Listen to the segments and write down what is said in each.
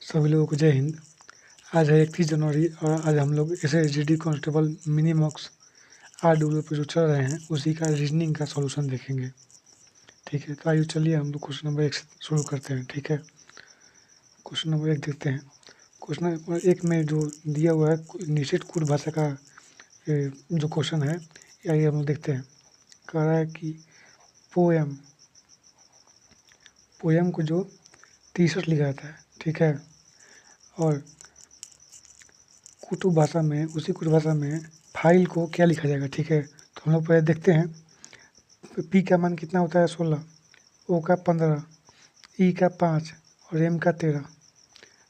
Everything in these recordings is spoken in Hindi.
सभी लोगों को जय हिंद। आज है 31 जनवरी और आज हम लोग SSGD कांस्टेबल मिनी मॉक्स RW पे जो चल रहे हैं उसी का रीजनिंग का सॉल्यूशन देखेंगे। ठीक है, तो आइए चलिए हम लोग क्वेश्चन नंबर 1 से शुरू करते हैं। ठीक है, क्वेश्चन नंबर 1 देखते हैं। क्वेश्चन नंबर 1 में जो दिया हुआ है निश्चित कूट भाषा का जो क्वेश्चन है, आइए हम लोग देखते हैं। कह रहा है कि पोएम को जो 63 लिखा जाता है। ठीक है, और कुटु भाषा में, उसी कुटु भाषा में फाइल को क्या लिखा जाएगा। ठीक है, तो हम लोग पहले देखते हैं। पी का मान कितना होता है 16, ओ का 15, ई का 5 और एम का 13।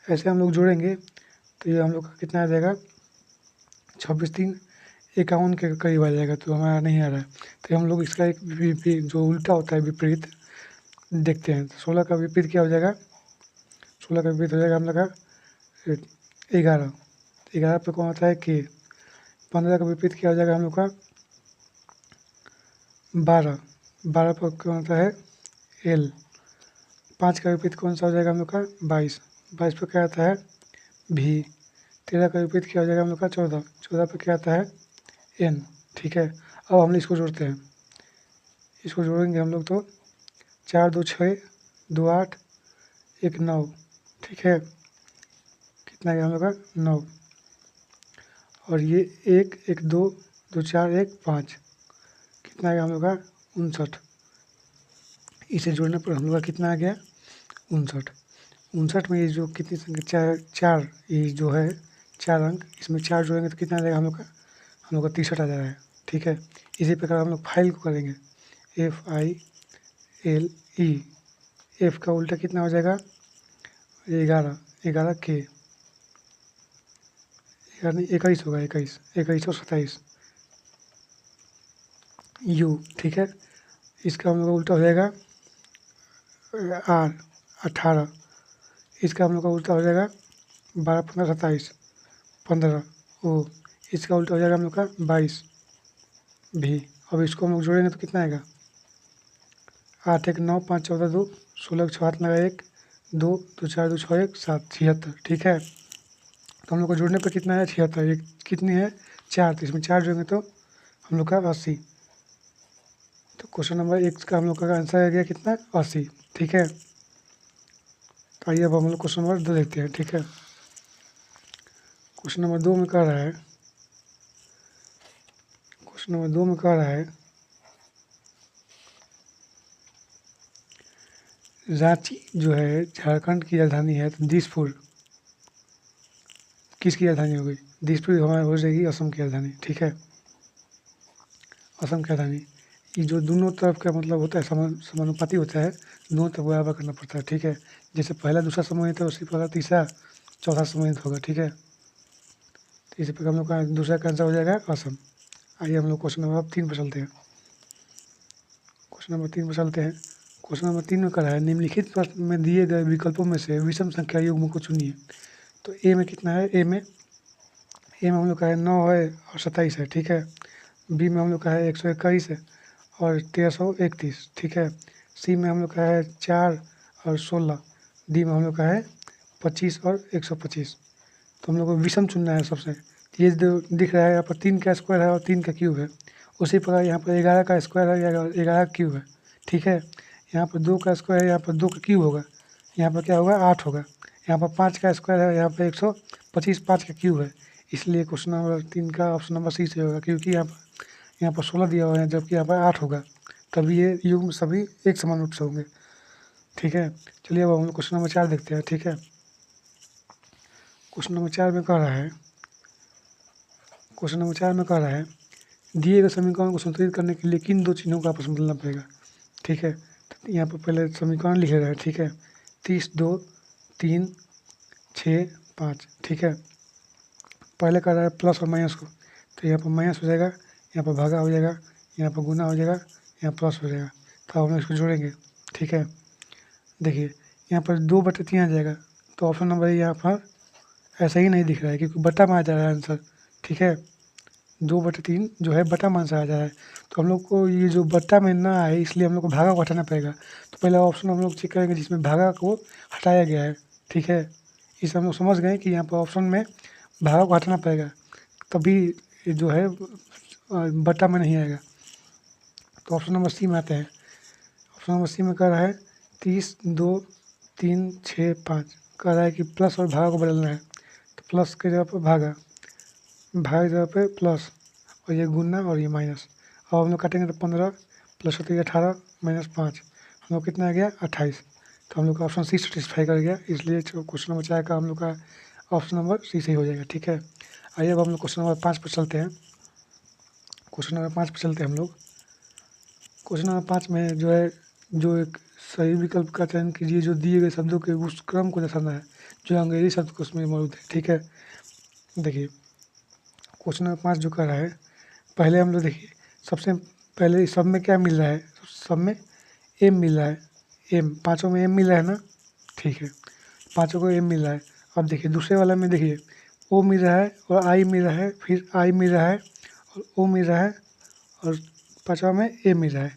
ऐसे हम लोग जोड़ेंगे तो ये हम लोग का कितना आ जाएगा 26 3 51 के करीब आ जाएगा। तो हमारा नहीं आ रहा है, तो हम लोग इसका एक जो उल्टा होता है विपरीत देखते हैं। तो 16 का विपरीत क्या हो जाएगा, 16 का विपरीत हो जाएगा हम लोग का 11। 11 पे कौन होता है के। 15 का विपरीत क्या हो जाएगा हम लोग का 12। 12 पर कौन होता है एल। 5 का विपरीत कौन सा हो जाएगा हम लोग का 22। 22 पर क्या आता है भी। 13 का विपरीत क्या हो जाएगा हम लोग का 14। 14 पर क्या आता है एन। ठीक है, अब हम इसको जोड़ते हैं। इसको जोड़ेंगे हम लोग तो 4 2 6 2 8 1 9। ठीक है, कितना गया हम लोग का 9। और ये 1 1 2 2 4 1 5, कितना गया हम लोग का 59। इसे जोड़ने पर हम लोग का कितना आ गया 59। 59 में ये जो कितनी संख्या चार ये जो है 4 अंक, इसमें 4 जोड़ेंगे तो कितना आ जाएगा हम लोग का 63 आ जा रहा है। ठीक है, इसी प्रकार हम लोग फाइल को करेंगे FILE। F का उल्टा कितना हो जाएगा 11। 11 के 21 होगा, 21 21 और 27 U। ठीक है, इसका हम लोग का उल्टा हो जाएगा R 18। इसका हम लोग का उल्टा हो जाएगा 12 15 27 15 O। इसका उल्टा हो जाएगा हम लोग का 22 भी। अब इसको हम लोग जोड़ेंगे तो कितना आएगा 8 1 9 5 14 2 16 6 हाथ लगा 1 2 2 4 2 6 1 7 76। ठीक है, तो हम लोग को जोड़ने पर कितना है 76। एक कितनी है 4, तो इसमें 4 जोड़ेंगे तो हम लोग का 80। तो क्वेश्चन नंबर 1 का हम लोग का आंसर आ गया कितना 80। ठीक है, तो आइए अब हम लोग क्वेश्चन नंबर 2 देखते हैं। ठीक है, क्वेश्चन नंबर 2 में कह रहा है, क्वेश्चन नंबर 2 में कह रहा है रांची जो है झारखंड की राजधानी है, तो दिसपुर किसकी राजधानी हो गई। दिसपुर हमारी हो जाएगी असम की राजधानी। ठीक है, असम की राजधानी। ये जो दोनों तरफ का मतलब होता है समानुपाती होता है, दोनों तरफ बराबर करना पड़ता है। ठीक है, जैसे पहला दूसरा समूहित है उसी प्रकार तीसरा चौथा समूहित होगा। ठीक है, तो इसी प्रकार हम लोग का दूसरा का आंसर हो जाएगा असम। आइए हम लोग क्वेश्चन नंबर 3 पर चलते हैं। क्वेश्चन नंबर 3 पर चलते हैं। क्वेश्चन नंबर 3 में कह रहा है निम्नलिखित प्रश्न में दिए गए विकल्पों में से विषम संख्या युग्म को चुनिए। तो ए में कितना है, ए में हम लोग का है 9 है और 27 है। ठीक है, बी में हम लोग का है 121 है और 1331। ठीक है, सी में हम लोग का है 4 और 16, डी में हम लोग का है 25 और 125। तो हम लोग को विषम चुनना है सबसे। ये जो दिख रहा है यहाँ पर 3 का स्क्वायर है और 3 का क्यूब है, उसी प्रकार यहाँ पर 11 का स्क्वायर है या 11 का क्यूब है। ठीक है, यहाँ पर 2 का स्क्वायर है, यहाँ पर 2 का क्यूब होगा, यहाँ पर क्या होगा 8 होगा। यहाँ पर 5 का स्क्वायर है, यहाँ पर 125 5 का क्यूब है। इसलिए क्वेश्चन नंबर 3 का ऑप्शन नंबर सी से होगा, क्योंकि यहाँ पर 16 दिया हुआ है जबकि यहाँ पर 8 होगा, तभी ये युग्म सभी एक समान रूप से होंगे। ठीक है, चलिए अब हम लोग क्वेश्चन नंबर 4 देखते हैं। ठीक है, क्वेश्चन नंबर 4 में कह रहा है, क्वेश्चन नंबर 4 में कह रहा है दिए गए समीकरण को संतुलित करने के लिए किन दो चिन्हों का आपस में बदलना पड़ेगा। ठीक है, तो यहाँ पर पहले समीकरण लिखे रहा है। ठीक है, 30 2 3 6 5। ठीक है, पहले कर रहा है प्लस और माइनस को, तो यहाँ पर माइनस हो जाएगा, यहाँ पर भागा हो जाएगा, यहाँ पर गुना हो जाएगा, यहाँ प्लस हो जाएगा। तो हम लोग इसको जोड़ेंगे। ठीक है, देखिए यहाँ पर 2/3 आ जाएगा, तो ऑप्शन नंबर यहाँ पर ऐसा ही नहीं दिख रहा है क्योंकि बटा में आ जा रहा है आंसर। ठीक है, 2/3 जो है बटा मान से आ जा रहा है, तो हम लोग को ये जो बटा में ना आए इसलिए हम लोग को भागा को हटाना पड़ेगा। तो पहला ऑप्शन हम लोग चेक करेंगे जिसमें भागा को हटाया गया है। ठीक है, इसे हम लोग समझ गए कि यहाँ पर ऑप्शन में भागा को हटाना पड़ेगा, तभी ये जो है बटा में नहीं आएगा। तो ऑप्शन नंबर सी में आते हैं। ऑप्शन नंबर सी में कह रहा है 30, 2, 3, 6, 5। कह रहा है कि प्लस और भागा को बदलना है, तो प्लस के जगह पर भागा, भागा की जगह पे प्लस, और ये गुना और ये माइनस। अब हम लोग काटेंगे तो 15 प्लस होती है 18 माइनस 5, हम लोग कितना आ गया 28। तो हम लोग का ऑप्शन सी सेटिस्फाई कर गया, इसलिए जो क्वेश्चन नंबर 4 का हम लोग का ऑप्शन नंबर सी सही हो जाएगा। ठीक है, आइए अब हम लोग क्वेश्चन नंबर 5 पर चलते हैं। क्वेश्चन नंबर 5 पर चलते हैं हम लोग। क्वेश्चन नंबर 5 में जो है, जो एक सही विकल्प का चयन कीजिए जो दिए गए शब्दों के उस क्रम को दर्शाना है जो अंग्रेजी शब्द को उसमें मौजूद है। ठीक है, देखिए क्वेश्चन नंबर 5 जो कर रहा है, पहले हम लोग देखिए सबसे पहले सब में क्या मिल रहा है, सब में एम मिल रहा है, एम पाँचों में एम मिल रहा है ना। ठीक है, पाँचों को एम मिल रहा है। अब देखिए दूसरे वाला में देखिए ओ मिल रहा है और आई मिल रहा है, फिर आई मिल रहा है और ओ मिल रहा है और पाँचवा में ए मिल रहा है।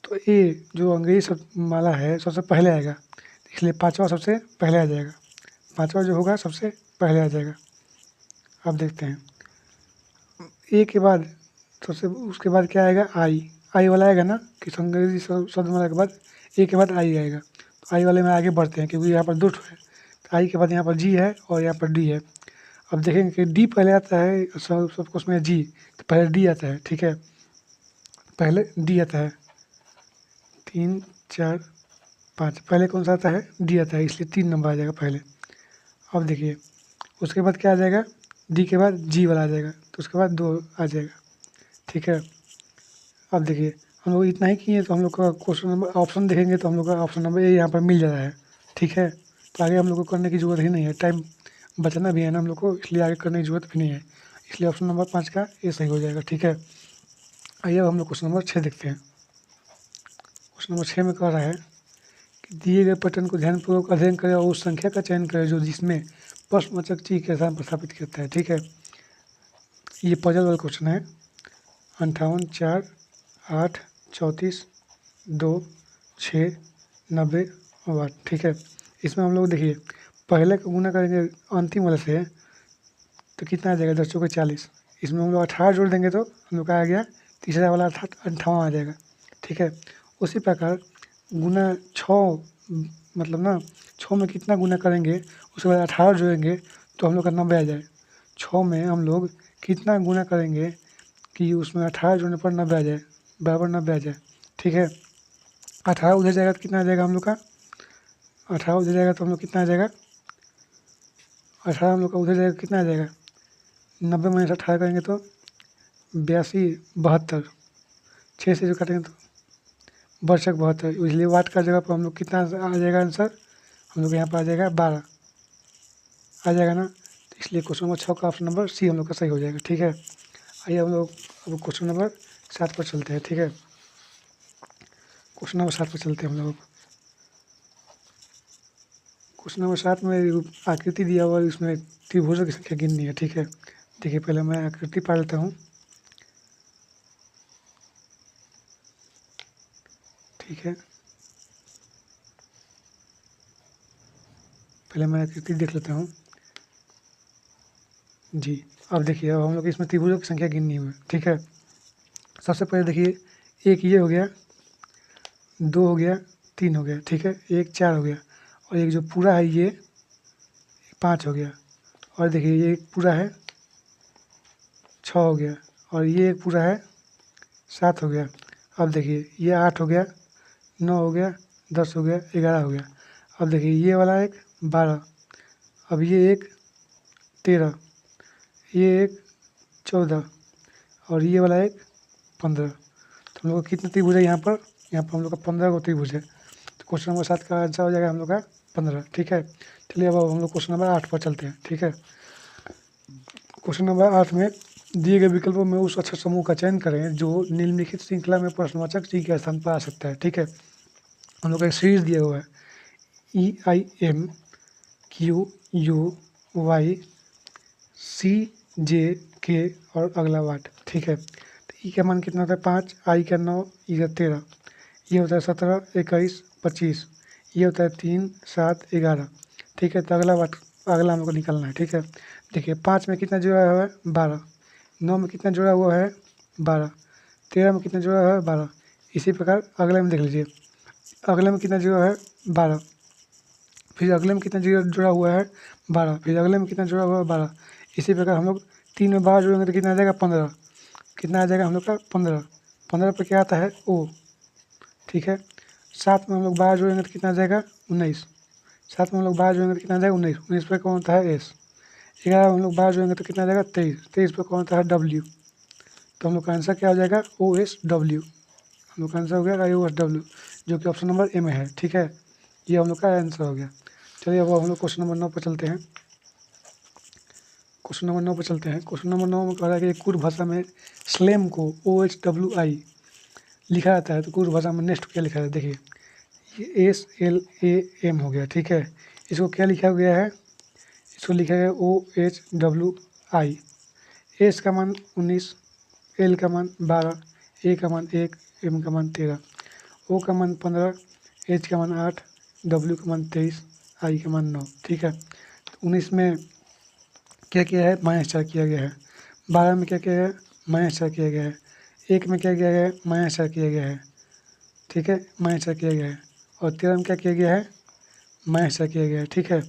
तो ए जो अंग्रेजी शब्द माला है सबसे पहले आएगा, इसलिए पाँचवा सबसे पहले आ जाएगा। पाँचवा जो होगा सबसे पहले आ जाएगा। अब देखते हैं ए के बाद सबसे उसके बाद क्या आएगा, आई, आई वाला आएगा ना कि अंग्रेजी शब्द माला के बाद ए के बाद आई आएगा। तो आई वाले में आगे बढ़ते हैं क्योंकि यहाँ पर दो ठो है, तो आई के बाद यहाँ पर जी है और यहाँ पर डी है। अब देखेंगे कि डी पहले आता है, सब कुछ में जी, तो पहले डी आता है। ठीक है, पहले डी आता है, 3, 4, 5, पहले कौन सा आता है, डी आता है, इसलिए 3 नंबर आ जाएगा पहले। अब देखिए उसके बाद क्या आ जाएगा, डी के बाद जी वाला आ जाएगा, तो उसके बाद 2 आ जाएगा। ठीक है, अब देखिए हम लोग इतना ही किए तो हम लोग का क्वेश्चन नंबर ऑप्शन देखेंगे तो हम लोग का ऑप्शन नंबर ए यहाँ पर मिल जा रहा है। ठीक है, तो आगे हम लोग को करने की ज़रूरत ही नहीं है, टाइम बचाना भी है ना हम लोग को, इसलिए आगे करने की ज़रूरत भी नहीं है, इसलिए ऑप्शन नंबर 5 का ए सही हो जाएगा। ठीक है, आइए अब हम लोग क्वेश्चन नंबर 6 देखते हैं। क्वेश्चन नंबर 6 में कह रहा है कि दिए गए पैटर्न को ध्यानपूर्वक अध्ययन करें और उस संख्या का चयन करें जो जिसमें प्रश्नवाचक चीज के स्थान पर स्थापित करता है। ठीक है, ये पजल वाला क्वेश्चन है। 58, 4, 8, 34, 2, 6, 90 और 8। ठीक है, इसमें हम लोग देखिए पहले का गुना करेंगे अंतिम वाले से तो कितना आ जाएगा, 10 चौके 40। इसमें हम लोग 18 जोड़ देंगे तो हम लोग का आ गया तीसरा वाला 58 आ जाएगा। ठीक है, उसी प्रकार गुना 6 मतलब ना 6 में कितना गुना करेंगे उसके बाद 18 जोड़ेंगे तो हम लोग का 90 आ जाए। 6 में हम लोग कितना गुना करेंगे कि उसमें 18 जोड़ने पर 90 आ जाए, बराबर 90 आ जाए। ठीक है, 18 उधर जाएगा तो कितना आ जाएगा हम लोग का, 18 उधर जाएगा तो हम लोग कितना आ जाएगा, 18 हम लोग का उधर जाएगा कितना आ जाएगा, 90 में 18 करेंगे तो 82, 72, 6 से जो काटेंगे तो वर्षक 72, इसलिए वाट का जगह पर हम लोग कितना आ जाएगा आंसर, हम लोग यहाँ पर आ जाएगा 12 आ जाएगा ना। तो इसलिए क्वेश्चन नंबर 6 का ऑप्शन नंबर सी हम लोग का सही हो जाएगा। ठीक है, आइए हम लोग अब क्वेश्चन नंबर 7 पर चलते हैं। ठीक है, क्वेश्चन नंबर 7 पर चलते हैं हम लोग। क्वेश्चन नंबर 7 में आकृति दिया हुआ है, इसमें त्रिभुजों की संख्या गिननी है। ठीक है, देखिए पहले मैं आकृति पढ़ लेता हूँ। ठीक है, पहले मैं आकृति देख लेता हूँ जी। अब देखिए अब हम लोग इसमें त्रिभुजों की संख्या गिननी है। ठीक है, सबसे पहले देखिए एक ये हो गया, 2 हो गया, 3 हो गया। ठीक है, एक 4 हो गया और एक जो पूरा है ये 5 हो गया, और देखिए ये एक पूरा है 6 हो गया और ये एक पूरा है 7 हो गया। अब देखिए ये 8 हो गया, 9 हो गया, 10 हो गया, 11 हो गया। अब देखिए ये वाला एक 12, अब ये एक 13, ये एक 14 और ये वाला एक 15। तो हम लोग का कितना त्रिभुज है यहाँ पर, हम लोग का 15 को त्रिभुज है। तो क्वेश्चन नंबर 7 का आंसर हो जाएगा हम लोग का 15। ठीक है, चलिए अब हम लोग क्वेश्चन नंबर 8 पर चलते हैं। ठीक है, क्वेश्चन नंबर 8 में दिए गए विकल्पों में उस अक्षर समूह का चयन करें जो निम्नलिखित श्रृंखला में प्रश्नवाचक जी के स्थान पर आ सकता है। ठीक है, हम लोग का एक सीरीज दिया हुआ है EIM QUY CJK और अगला वाट। ठीक है, तो ई का मान कितना होता है 5, आई का 9, ई का 13, ये होता है 17, 21, 25, ये होता है 3, 7, 11। ठीक है, तो अगला वाट अगला हम लोग को निकालना है, ठीक है। देखिए 5 में कितना जुड़ा हुआ है 12, 9 में कितना जुड़ा हुआ है 12, 13 में कितना जुड़ा हुआ है 12। इसी प्रकार अगले में देख लीजिए, अगले में कितना जुड़ा है 12, फिर अगले में कितना जुड़ा हुआ है 12, फिर अगले में कितना जुड़ा हुआ है 12। इसी प्रकार हम लोग 3 में 12 जोड़ेंगे तो कितना आ जाएगा 15, कितना आ जाएगा हम लोग का 15, 15 पे क्या आता है ओ, ठीक है। 7 में हम लोग 12 जोड़ेंगे तो कितना आ जाएगा 19, 7 में हम लोग 12 जोड़ेंगे तो कितना आ जाएगा 19, 19 पे कौन होता है एस। 11 में हम लोग 12 जोड़ेंगे तो कितना आ जाएगा 23, 23 पे कौन होता है डब्ल्यू। तो हम लोग का आंसर क्या हो जाएगा ओ एस डब्ल्यू, हम लोग का आंसर हो गया ओ एस डब्ल्यू, जो कि ऑप्शन नंबर ए में है, ठीक है। ये हम लोग का आंसर हो गया। चलिए अब हम लोग क्वेश्चन नंबर 9 पर चलते हैं। क्वेश्चन नंबर 9 पर चलते हैं। क्वेश्चन नंबर 9 में कह रहा है कि कुछ भाषा में स्लेम को OHWI लिखा जाता है, तो कुछ भाषा में नेक्स्ट क्या लिखा है देखिए, ये SLAM हो गया, ठीक है। इसको क्या लिखा गया है, इसको लिखा गया OHWI। एस का मान 19, एल का मान 12, ए का मान 1, एम का मान 13, ओ का मान 15, एच का मान 8, डब्ल्यू का मान 23, आई का मान 9, ठीक है। 19 में क्या किया है -4 किया गया है, 12 में क्या किया गया है -4 किया गया है, 1 में क्या किया गया है -4 किया गया है, ठीक है, -4 किया गया है, और 13 में क्या किया गया है -4 किया गया है, ठीक है,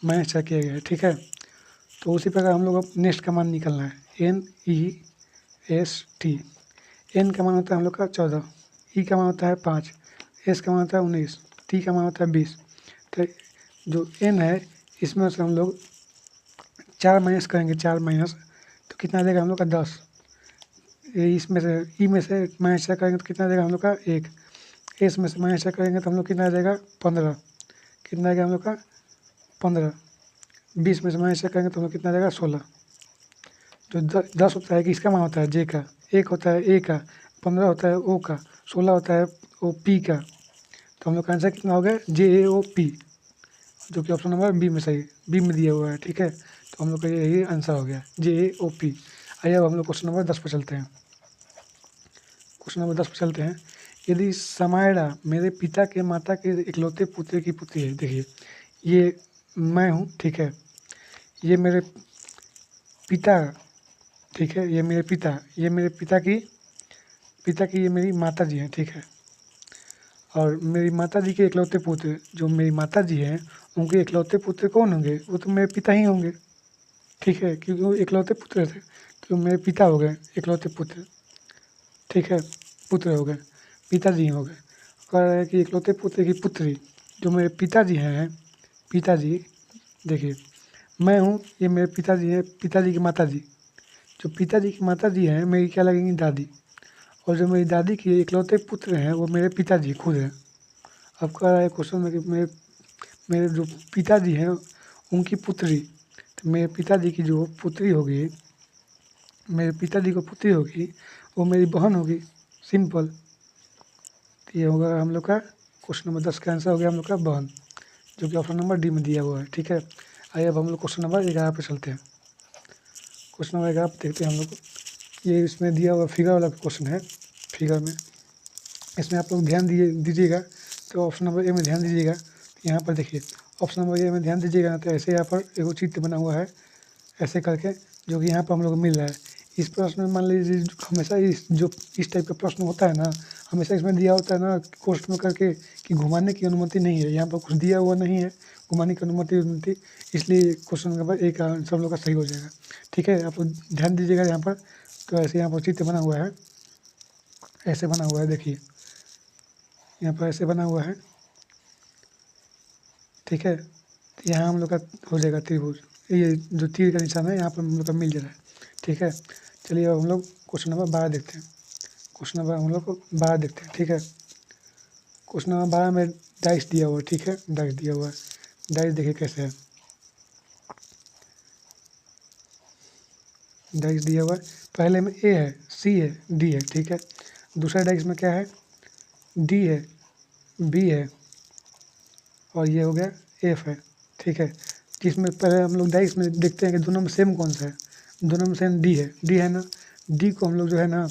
-4 किया गया है, ठीक है। तो उसी प्रकार हम लोग अब नेक्स्ट का मान निकालना है, NEST। एन का मान होता है हम लोग का 14, ई का मान होता है 5, एस का मान होता है 19, टी का मान होता है 20। तो जो एन है इसमें से हम लोग 4 माइनस करेंगे, 4 माइनस तो कितना आ जाएगा हम लोग का 10। इसमें से ई में से -4 करेंगे तो कितना आ जाएगा हम लोग का 1, एस में से -4 करेंगे तो हम लोग कितना आ जाएगा 15, कितना आ जाएगा हम लोग का 15, 20 में से -4 करेंगे तो हम लोग कितना आ जाएगा 16। जो 10 होता है कि इसका मान होता है जे का, 1 होता है ए का, 15 होता है ओ का, 16 होता है ओ पी का। तो हम लोग का आंसर कितना हो गया JAOP, जो कि ऑप्शन नंबर बी में सही, बी में दिया हुआ है, ठीक है। तो हम लोग का यही आंसर हो गया JAOP। आइए अब हम लोग क्वेश्चन नंबर 10 पर चलते हैं। क्वेश्चन नंबर 10 पर चलते हैं। यदि समायरा मेरे पिता के माता के इकलौते पुत्र की पुत्री है, देखिए ये मैं हूँ, ठीक है, ये मेरे पिता, ठीक है, ये मेरे पिता, ये मेरे पिता की ये मेरी माता जी हैं, ठीक है। और मेरी माता जी के इकलौते पुत्र, जो मेरी माता जी हैं उनके इकलौते पुत्र कौन होंगे, वो तो मेरे पिता ही होंगे, ठीक है, क्योंकि वो इकलौते पुत्र थे तो मेरे पिता हो गए इकलौते पुत्र, ठीक है, पुत्र हो गए, पिताजी हो गए। कह रहा है कि इकलौते पुत्र की पुत्री जो मेरे पिताजी हैं, पिताजी, देखिए मैं हूँ, ये मेरे पिताजी हैं, पिताजी की माता जी, जो पिताजी की माता जी हैं मेरी क्या लगेंगी दादी, और जो मेरी दादी के इकलौते पुत्र हैं वो मेरे पिताजी खुद हैं। अब कह रहा है क्वेश्चन में कि मेरे जो पिताजी हैं उनकी पुत्री, तो मेरे पिताजी की जो पुत्री होगी, मेरे पिताजी को पुत्री होगी वो मेरी बहन होगी, सिंपल। तो ये होगा हम लोग का क्वेश्चन नंबर 10 का आंसर हो गया हम लोग का बहन, जो कि ऑप्शन नंबर डी में दिया हुआ है, ठीक है। आइए अब हम लोग क्वेश्चन नंबर 11 पर चलते हैं। क्वेश्चन नंबर 11 देखते हैं हम लोग, ये इसमें दिया हुआ फिगर वाला क्वेश्चन है। फिगर में इसमें आप लोग ध्यान दीजिएगा, तो ऑप्शन नंबर ए में ध्यान दीजिएगा। तो यहाँ पर देखिए ऑप्शन नंबर ए में ध्यान दीजिएगा ना, तो ऐसे यहाँ पर एक चित्र बना हुआ है ऐसे करके, जो कि यहाँ पर हम लोग को मिल रहा है। इस प्रश्न में मान लीजिए हमेशा इस टाइप का प्रश्न होता है ना, हमेशा इसमें दिया होता है ना क्वेश्चन में करके कि घुमाने की अनुमति नहीं है, यहाँ पर कुछ दिया हुआ नहीं है घुमाने की अनुमति, इसलिए क्वेश्चन नंबर ए का आंसर हम लोग का सही हो जाएगा, ठीक है। आप लोग ध्यान दीजिएगा यहाँ पर, तो ऐसे यहाँ पर चित्र बना हुआ है, ऐसे बना हुआ है, देखिए यहाँ पर ऐसे बना हुआ है, ठीक है। तो यहाँ हम लोग का हो जाएगा त्रिभुज, ये जो तीर का निशान है यहाँ पर हम लोग का मिल जा रहा है, ठीक है। चलिए अब हम लोग क्वेश्चन नंबर 12 देखते हैं। क्वेश्चन नंबर हम लोग को 12 देखते हैं, ठीक है। क्वेश्चन नंबर 12 में डाइस दिया हुआ है, ठीक है, डाइस दिया हुआ है। डाइस देखिए कैसे है, डाइस दिया हुआ है, पहले में ए है, सी है, डी है, ठीक है। दूसरा डाइस में क्या है, डी है, बी है, और ये हो गया एफ है, ठीक है। जिसमें पहले हम लोग डाइस में देखते हैं कि दोनों में सेम कौन सा है, दोनों में सेम डी है ना। डी को हम लोग जो है ना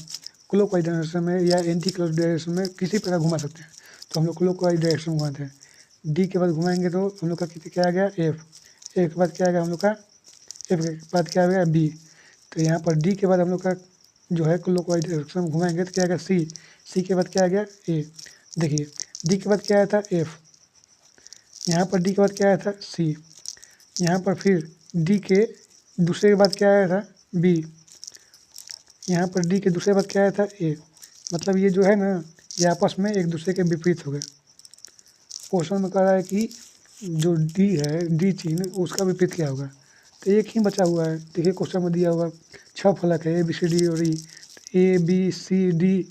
क्लॉकवाइज डायरेक्शन में या एंटी क्लॉक डायरेक्शन में किसी प्रकार घुमा सकते हैं, तो हम लोग क्लॉकवाइज डायरेक्शन में घुमाते हैं। डी के बाद घुमाएंगे तो हम लोग का क्या आ गया एफ, ए के बाद क्या आएगा हम लोग का, एफ के बाद क्या आएगा बी। तो यहाँ पर डी के बाद हम लोग का जो है क्लॉकवाइज डायरेक्शन में घुमाएंगे तो क्या आएगा सी। सी के बाद क्या आ गया ए। देखिए डी के बाद क्या आया था एफ, यहाँ पर डी के बाद क्या आया था सी, यहाँ पर फिर डी के दूसरे के बाद क्या आया था बी, यहाँ पर डी के दूसरे के बाद क्या आया था ए। मतलब ये जो है ना ये आपस में एक दूसरे के विपरीत हो गए। क्वेश्चन में कह रहा है कि जो डी है, डी चिन्ह उसका विपरीत क्या होगा, तो एक ही बचा हुआ है। देखिए क्वेश्चन में दिया हुआ 6 फलक है ए बी सी डी और ई, ए बी सी डी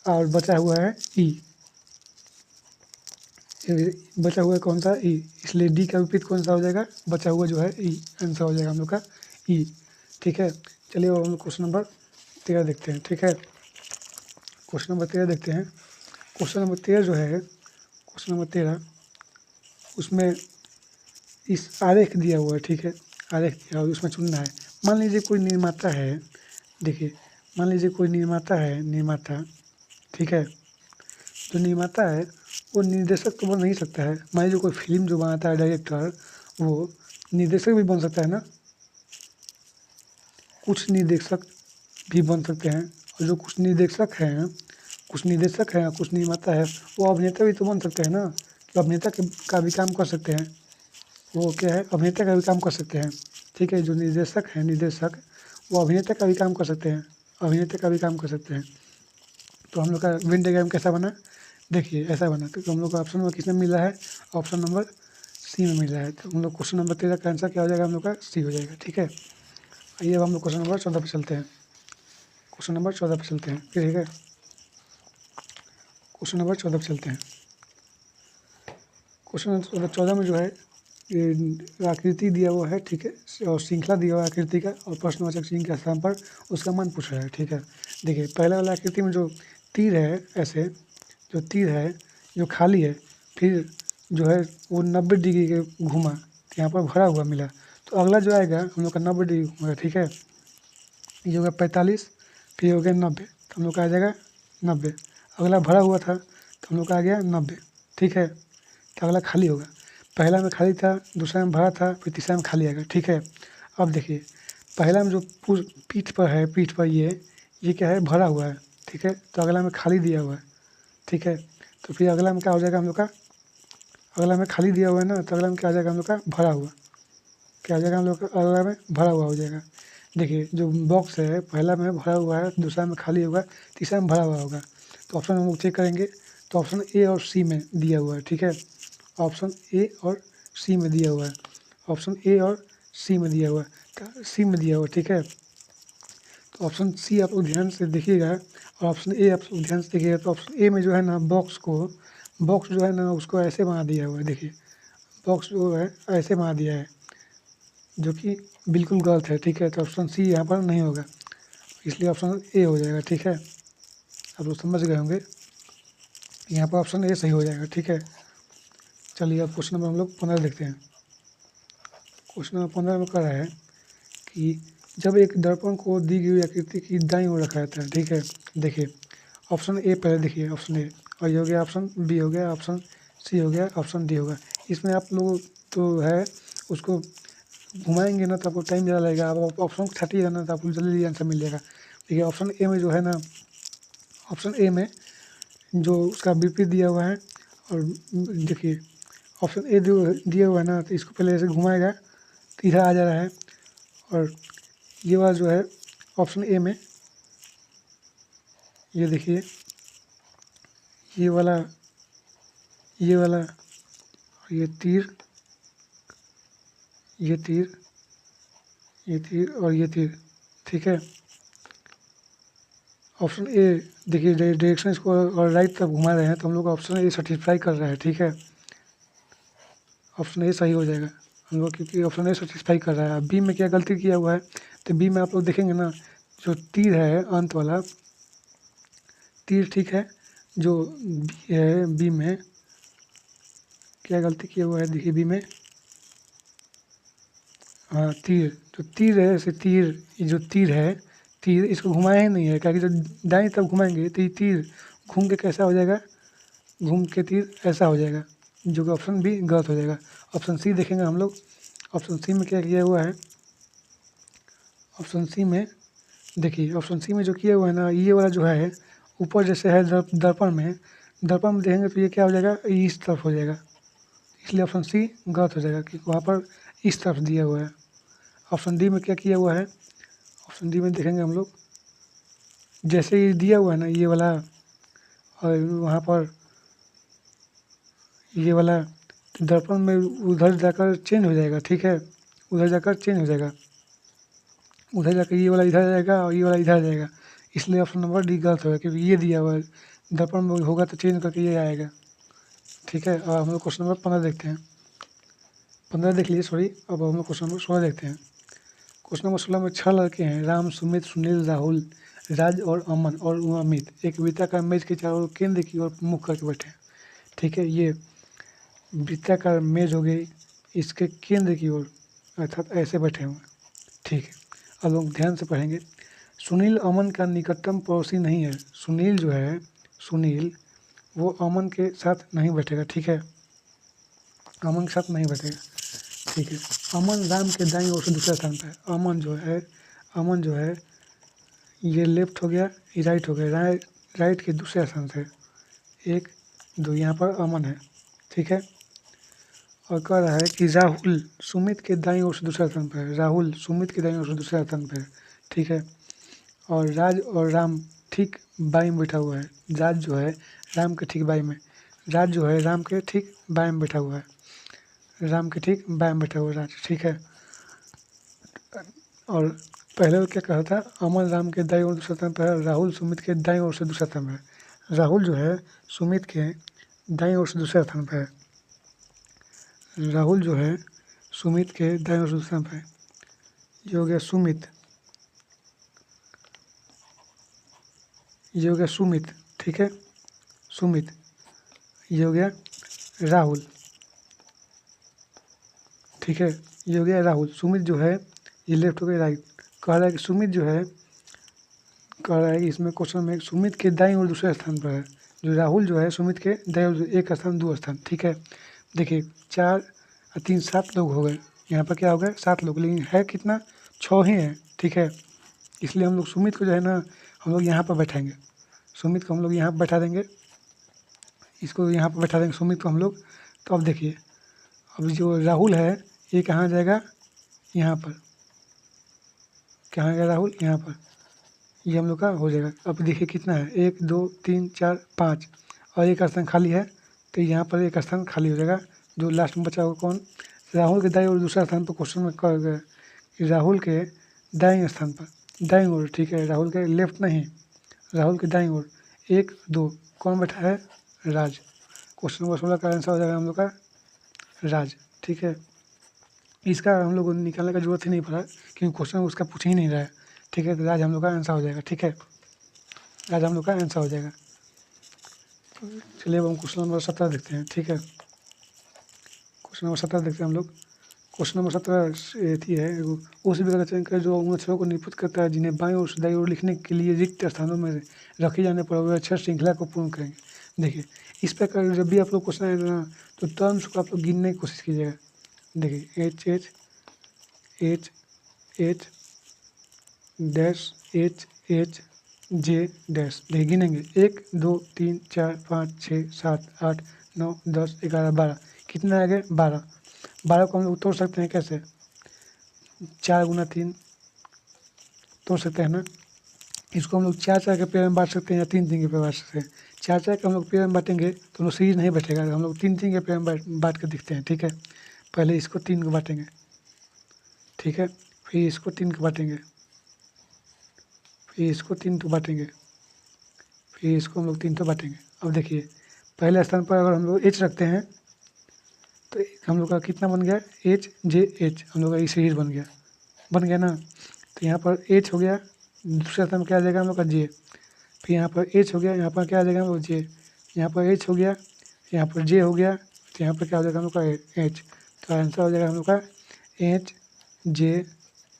और बचा हुआ है ई, बचा हुआ है कौन सा ई, इसलिए डी का विपरीत कौन सा हो जाएगा, बचा हुआ जो है ई, आंसर हो जाएगा हम लोग का ई। ठीक है, चलिए अब हम लोग क्वेश्चन नंबर 13 देखते हैं। ठीक है, क्वेश्चन नंबर 13 देखते हैं। क्वेश्चन नंबर 13 जो है, क्वेश्चन नंबर 13 उसमें इस आरेख दिया हुआ है। ठीक है, आरेख दिया हुआ है, उसमें चुनना है। मान लीजिए कोई निर्माता है, देखिए मान लीजिए कोई निर्माता है, निर्माता, ठीक है, जो निर्माता है वो निर्देशक तो बन नहीं सकता है। मान लीजिए कोई फिल्म जो बनाता है डायरेक्टर, वो निर्देशक भी बन सकता है ना, कुछ निर्देशक भी बन सकते हैं। और जो कुछ निर्देशक हैं, कुछ निर्देशक हैं, कुछ निर्माता है, वो अभिनेता भी तो बन सकते हैं ना, कि अभिनेता का भी काम कर सकते हैं। वो क्या है, अभिनेता का भी काम कर सकते हैं। ठीक है, जो निर्देशक हैं, निर्देशक वो अभिनेता का भी काम कर सकते हैं, अभिनेता का भी काम कर सकते हैं। तो हम लोग का वेन डायग्राम कैसा बना, देखिए ऐसा बना। तो हम लोग का ऑप्शन नंबर किसमें मिला है, ऑप्शन नंबर सी में मिला है। तो हम लोग क्वेश्चन नंबर 13 का आंसर क्या हो जाएगा, हम लोग का सी हो जाएगा। ठीक है, आइए अब हम लोग क्वेश्चन नंबर 14 पर चलते हैं। क्वेश्चन नंबर 14 पर चलते हैं। ठीक है, क्वेश्चन नंबर 14 पर चलते हैं। क्वेश्चन नंबर 14 में जो है ये आकृति दिया हुआ है। ठीक है, और श्रृंखला दिया हुआ है आकृति का, और प्रश्नवाचक चिन्ह के स्थान पर उसका मान पूछ रहा है। ठीक है, देखिए पहले वाला आकृति में जो तीर है, ऐसे जो तीर है जो खाली है, फिर जो है वो 90 डिग्री के घूमा, तो यहाँ पर भरा हुआ मिला। तो अगला जो आएगा हम लोग का 90 डिग्री घूमेगा। ठीक है, ये होगा 45, फिर हो गया 90, तो हम लोग का आ जाएगा 90। अगला भरा हुआ था तो हम लोग का आ गया 90। ठीक है, तो अगला खाली होगा। पहला में खाली था, दूसरा में भरा था, फिर तीसरा में खाली आएगा। ठीक है, अब देखिए पहला में जो पीठ पर है, पीठ पर ये क्या है, भरा हुआ है। ठीक है, तो अगला में खाली दिया हुआ है। ठीक है, तो फिर अगला में क्या हो जाएगा हम लोग का, अगला में खाली दिया हुआ है ना, तो अगला में क्या आ जाएगा हम लोग का भरा हुआ, क्या आ जाएगा हम लोग का अगला में भरा हुआ हो जाएगा। देखिए जो बॉक्स है पहला में भरा हुआ है, दूसरा में खाली होगा, तीसरा में भरा हुआ होगा। तो ऑप्शन हम लोग चेक करेंगे, तो ऑप्शन ए और सी में दिया हुआ है। ठीक है, ऑप्शन ए और सी में दिया हुआ है, ऑप्शन ए और सी में दिया हुआ है, सी में दिया हुआ है। ठीक है, तो ऑप्शन सी आप लोग ध्यान से देखिएगा, और ऑप्शन ए आप लोग ध्यान से देखिएगा। तो ऑप्शन ए में जो है ना बॉक्स जो है ना उसको ऐसे बना दिया हुआ है। देखिए बॉक्स जो है ऐसे बना दिया है, जो कि बिल्कुल गलत है। ठीक है, तो ऑप्शन सी यहाँ पर नहीं होगा, इसलिए ऑप्शन ए हो जाएगा। ठीक है, आप लोग समझ गए होंगे, यहाँ पर ऑप्शन ए सही हो जाएगा। ठीक है, चलिए अब क्वेश्चन नंबर हम लोग 15 देखते हैं। क्वेश्चन नंबर 15 में कह रहा है कि जब एक दर्पण को दी गई आकृति की दाईं ओर रखा जाता है। ठीक है, देखिए ऑप्शन ए पहले देखिए, ऑप्शन ए, और ये हो गया ऑप्शन बी, हो गया ऑप्शन सी, हो गया ऑप्शन डी होगा। इसमें आप लोग तो है उसको घुमाएंगे ना तो आपको टाइम ज़्यादा लगेगा। आप ऑप्शन को छाटिएगा ना तो आपको जल्दी आंसर मिल जाएगा। देखिए ऑप्शन ए में जो है ना, ऑप्शन ए में जो उसका विपरीत दिया हुआ है, और देखिए ऑप्शन ए जो दिया हुआ है ना, तो इसको पहले ऐसे घुमाएगा तो इधर आ जा रहा है, और ये वाला जो है ऑप्शन ए में, ये देखिए ये वाला ये तीर, ये तीर, ये तीर और ये तीर। ठीक है, ऑप्शन ए देखिए डायरेक्शन इसको और राइट तक घुमा रहे हैं, तो हम लोग ऑप्शन ए सेटिस्फाई कर रहा है। ठीक है, ऑप्शन ए सही हो जाएगा हम लोग, क्योंकि ऑप्शन ए सेटिस्फाई कर रहा है। बी में क्या गलती किया हुआ है, तो बी में आप लोग देखेंगे ना, जो तीर है अंत वाला तीर, ठीक है, जो बी है, बी में क्या गलती किया हुआ है, देखिए बी में, हाँ तीर, जो तीर है, ऐसे तीर, ये जो तीर है, तीर इसको घुमाया ही नहीं है, क्योंकि जब दाएं तरफ घुमाएंगे तो ये तीर घूम के कैसा हो जाएगा, घूम के तीर ऐसा हो जाएगा, जो कि ऑप्शन बी गलत हो जाएगा। ऑप्शन सी देखेंगे हम लोग, ऑप्शन सी में क्या किया हुआ है, ऑप्शन सी में देखिए, ऑप्शन सी में जो किया हुआ है ना, ये वाला जो है ऊपर जैसे है दर्पण में देखेंगे तो ये क्या हो जाएगा, ये इस तरफ हो जाएगा, इसलिए ऑप्शन सी गलत हो जाएगा क्योंकि वहाँ पर इस तरफ दिया हुआ है। ऑप्शन डी में क्या किया हुआ है, ऑप्शन डी में देखेंगे हम लोग, जैसे ये दिया हुआ है ना ये वाला, और वहाँ पर ये वाला दर्पण में उधर जाकर चेंज हो जाएगा, ठीक है, उधर जाकर चेंज हो जाएगा, उधर जाकर ये वाला इधर आ जाएगा और ये वाला इधर आ जाएगा, इसलिए ऑप्शन नंबर डी गलत होगा क्योंकि ये दिया हुआ है दर्पण में होगा तो चेंज करके ये आएगा, ठीक है। और हम लोग क्वेश्चन नंबर 15 देखते हैं, 15 देख लीजिए सॉरी, अब हम लोग क्वेश्चन नंबर 16 देखते हैं। क्वेश्चन नंबर 16 में 6 लड़के हैं, राम, सुमित, सुनील, राहुल, राज और अमन और अमित, एक वृत्ताकार मेज के चारों ओर केंद्र की ओर मुख करके बैठे हैं, ठीक है। ये वृत्ताकार मेज हो गई, इसके केंद्र की ओर अर्थात ऐसे बैठे हुए, ठीक है। अब लोग ध्यान से पढ़ेंगे। सुनील अमन का निकटतम पड़ोसी नहीं है, सुनील जो है, सुनील वो अमन के साथ नहीं बैठेगा, ठीक है, अमन के साथ नहीं बैठेगा, ठीक है। अमन राम के दाईं ओर से दूसरे स्थान पर है, अमन जो है ये लेफ्ट हो गया, ये राइट हो गया, राइट के दूसरे स्थान से 1 2 यहाँ पर अमन है, ठीक है। और कह रहा है कि राहुल सुमित के दाईं ओर से दूसरा स्थान पर है, राहुल सुमित के दाईं ओर से दूसरा स्थान पर है, ठीक है। और राज और राम ठीक बाई में बैठा हुआ है, राज जो है राम के ठीक बाई में, राज जो है राम के ठीक बाई में बैठा हुआ है, राम के ठीक बाई में बैठा हुआ है राज, ठीक है। और पहले क्या कहा था, अमन राम के दाईं ओर दूसरा स्थान पर है, राहुल सुमित के दाईं ओर से दूसरा स्थान पर है, राहुल जो है सुमित के दाईं ओर से दूसरा स्थान पर है, राहुल जो है सुमित के दाईं ओर से दूसरा स्थान पर है, ये हो गया सुमित, ये हो गया सुमित, ठीक है, सुमित, ये हो गया राहुल, ठीक है, ये हो गया राहुल। सुमित जो है ये लेफ्ट हो गया राइट, कह रहा है कि सुमित जो है, कह रहा है कि इसमें क्वेश्चन में सुमित के दाईं ओर दूसरे स्थान पर है, जो राहुल जो है सुमित के दाईं ओर एक स्थान 2 स्थान, ठीक है। देखिए 4 और 3 7 लोग हो गए, यहाँ पर क्या हो गए 7 लोग, लेकिन है कितना 6 ही है, ठीक है। इसलिए हम लोग सुमित को जो है ना हम लोग यहाँ पर बैठाएंगे, सुमित को हम लोग यहाँ पर बैठा देंगे, इसको यहाँ पर बैठा देंगे सुमित को हम लोग। तो अब देखिए, अब जो राहुल है ये कहाँ जाएगा, यहाँ पर, कहाँ गया राहुल, यहाँ पर, ये हम लोग का हो जाएगा। अब देखिए कितना है 1 2 3 4 5 और एक स्थान खाली है, तो यहाँ पर एक स्थान खाली हो जाएगा, जो लास्ट में बचा होगा कौन, राहुल के दाईं ओर दूसरा स्थान पर क्वेश्चन में कहा गया कि राहुल के दाईं स्थान पर, दाईं ओर, ठीक है, राहुल के लेफ्ट नहीं, राहुल के दाईं ओर 1 2 कौन बैठा है, राज। क्वेश्चन नंबर 16 का आंसर हो जाएगा हम लोग का राज, ठीक है। इसका हम लोग को निकालने का जरूरत ही नहीं पड़ा क्योंकि क्वेश्चन उसका पूछ ही नहीं रहा है, ठीक है। तो राज हम लोग का आंसर हो जाएगा, ठीक है, राज हम लोग का आंसर हो जाएगा। चलिए अब हम क्वेश्चन नंबर 17 देखते हैं, ठीक है। क्वेश्चन नंबर 17 देखते हैं हम लोग। क्वेश्चन नंबर 17 थी है, उस विकल्प का चयन करें जो उन अक्षरों को निरूपित करता है जिन्हें बाईं ओर से दाईं ओर लिखने के लिए रिक्त स्थानों में रखे जाने पर वे अक्षर श्रृंखला को पूर्ण करेंगे। देखिए इस प्रकार जब भी आप लोग क्वेश्चन आएगा ना तो टर्म्स को आप लोग गिनने की कोशिश कीजिएगा। देखिए H H H H dash H H J dash, देखिए गिनेंगे 1 2 3 4 5 6 7 8 9 10 11 12, कितना आ गए 12, 12 को हम लोग तोड़ सकते हैं कैसे, 4 गुना 3 तोड़ सकते हैं ना, इसको हम लोग 4 4 के पेयर में बांट सकते हैं या 3 3 के पेयर बांट सकते हैं। 4 4 के हम लोग पेयर में बांटेंगे तो हम लोग सीरीज नहीं बैठेगा, हम लोग 3 3 के पेयर में बांट के देखते हैं, ठीक है। पहले इसको 3 को बांटेंगे, ठीक है, फिर इसको 3 को बांटेंगे, फिर इसको 3 को बांटेंगे, फिर इसको हम लोग 3 को बांटेंगे। अब देखिए पहले स्थान पर अगर हम लोग एच रखते हैं तो हम लोग का कितना बन गया एच जे एच, हम लोग का ये सीरीज बन गया ना। तो यहाँ पर एच हो गया, दूसरे स्थान में क्या आ जाएगा हम लोग का जे, फिर यहाँ पर एच हो गया, यहाँ पर क्या आ जाएगा हम लोग जे, यहाँ पर एच हो गया, यहाँ पर जे हो गया, तो यहाँ पर क्या हो जाएगा हम लोग का एच। तो आंसर हो जाएगा हम लोग का एच जे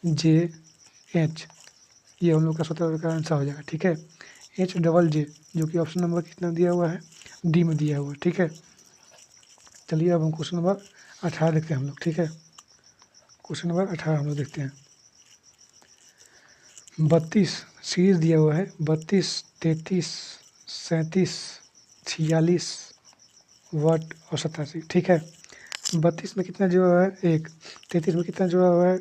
जे एच, ये हम लोग का 17 का आंसर हो जाएगा, ठीक है। एच डबल जे जो कि ऑप्शन नंबर कितना दिया हुआ है, डी में दिया हुआ है, ठीक है। चलिए अब हम क्वेश्चन नंबर 18 देखते हैं हम लोग, ठीक है। क्वेश्चन नंबर 18 हम लोग देखते हैं। 32 सीरीज दिया हुआ है, 32, 33, 37, 46 वाट और 87, ठीक है। 32 में कितना जुड़ा हुआ है 1, 33 में कितना जुड़ा हुआ है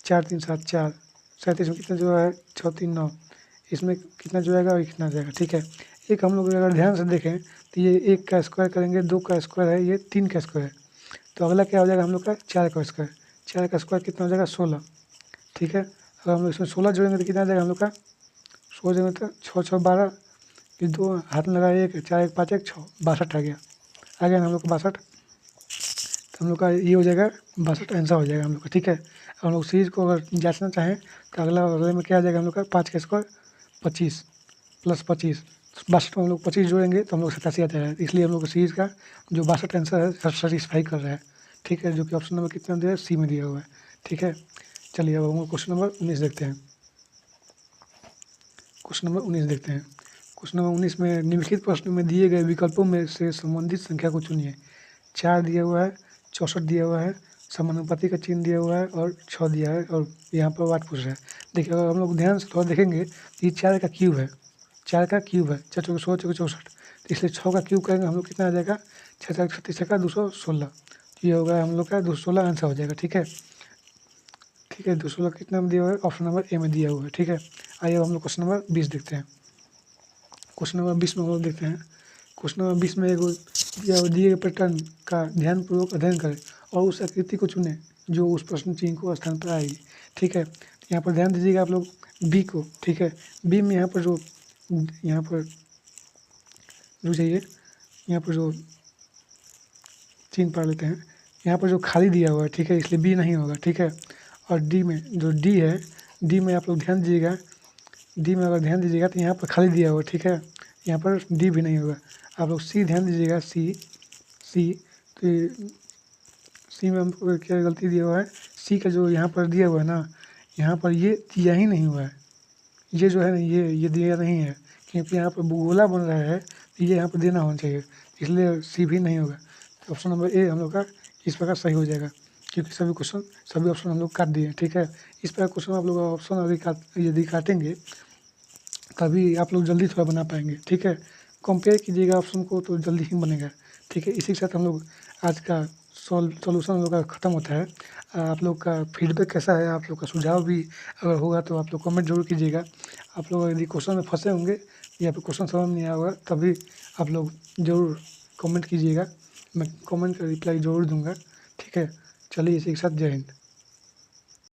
4 3 7 4, 37 में कितना जुड़ा है 6 3 9, इसमें कितना जुड़ेगा और कितना जाएगा, ठीक है। एक हम लोग अगर ध्यान से देखें तो ये 1 का स्क्वायर करेंगे, 2 का स्क्वायर है, ये 3 का स्क्वायर है, तो अगला क्या हो जाएगा हम लोग का 4 का स्क्वायर। 4 का स्क्वायर कितना हो जाएगा 16, ठीक है। अगर हम लोग इसमें 16 जोड़ेंगे तो कितना आ जाएगा हम लोग का 16 जोड़ेंगे तो 6 6 12, फिर 2 हाथ में लगा 1, 4 1 5 1 6, 62 आ गया ना हम लोग का 62। तो हम लोग का ये हो जाएगा 62 आंसर हो जाएगा हम लोग का, ठीक है। हम लोग सीरीज को अगर जांचना चाहें तो अगले में क्या आ जाएगा हम लोग का 5 का स्क्वायर 25 प्लस 25, 62 में हम लोग 25 जोड़ेंगे तो हम लोग 87 आता है, इसलिए हम लोग सीरीज का जो 62 आंसर है सेटिस्फाई कर रहा है, ठीक है, जो कि ऑप्शन नंबर कितना दिया है सी में दिया हुआ है, ठीक है। चलिए अब हम लोग क्वेश्चन नंबर 19 देखते हैं। क्वेश्चन नंबर 19 देखते हैं। क्वेश्चन नंबर 19 में निम्नलिखित प्रश्न में दिए गए विकल्पों में से संबंधित संख्या को चुनिए। 4 दिया हुआ है, 64 दिया हुआ है, समानुपाती का चिन्ह दिया हुआ है और 6 दिया है और यहाँ पर वाट पूछ रहा है। देखिए अगर हम लोग ध्यान से थोड़ा देखेंगे तो ये 4 का क्यूब है, 4 का क्यूब है, 4 चौके 16 चौके 64, तो इसलिए 6 का क्यूब करेंगे हम लोग कितना आ जाएगा 6 4 36 का 216, तो ये होगा हम लोग का 216 आंसर हो जाएगा, ठीक है। ठीक है 216 कितना में दिया हुआ है ऑप्शन नंबर ए में दिया हुआ है, ठीक है। आइए हम लोग क्वेश्चन नंबर 20 देखते हैं। क्वेश्चन नंबर 20 में हम लोग देखते हैं। क्वेश्चन नंबर 20 में एक दिए गए पैटर्न का ध्यानपूर्वक अध्ययन करें और उस आकृति को चुनें जो उस प्रश्न चिन्ह को स्थान पर आएगी, ठीक है। यहाँ पर ध्यान दीजिएगा आप लोग बी को, ठीक है। बी में यहाँ पर रुक जाइए, यहाँ पर जो चिन्ह पढ़ लेते हैं, यहाँ पर जो खाली दिया हुआ है, ठीक है, इसलिए बी नहीं होगा, ठीक है। और डी में जो डी है, डी में आप लोग ध्यान दीजिएगा, डी में अगर ध्यान दीजिएगा तो यहाँ पर खाली दिया हुआ है, ठीक है, यहाँ पर डी भी नहीं होगा। आप लोग सी ध्यान दीजिएगा, सी तो सी में हमको क्या गलती दिया हुआ है, सी का जो यहाँ पर दिया हुआ है ना, यहाँ पर ये दिया ही नहीं हुआ है, ये जो है ना ये दिया नहीं है, क्योंकि यहाँ पर गोला बन रहा है तो ये यहाँ पर देना होना चाहिए, इसलिए सी भी नहीं होगा। तो ऑप्शन नंबर ए हम लोग का इस प्रकार सही हो जाएगा, क्योंकि सभी ऑप्शन हम लोग काट दिए, ठीक है। इस प्रकार क्वेश्चन आप लोग ऑप्शन यदि काटेंगे तभी आप लोग जल्दी थोड़ा बना पाएंगे, ठीक है। कंपेयर कीजिएगा ऑप्शन को तो जल्दी ही बनेगा, ठीक है। इसी के साथ हम लोग आज का सॉल्यूशन हम लोग का ख़त्म होता है। आप लोग का फीडबैक कैसा है, आप लोग का सुझाव भी अगर होगा तो आप लोग कमेंट जरूर कीजिएगा। आप लोग यदि क्वेश्चन में फंसे होंगे या फिर क्वेश्चन समझ नहीं आया होगा तभी आप लोग ज़रूर कमेंट कीजिएगा, मैं कमेंट का रिप्लाई ज़रूर दूंगा, ठीक है। चलिए इसी के साथ जय हिंद।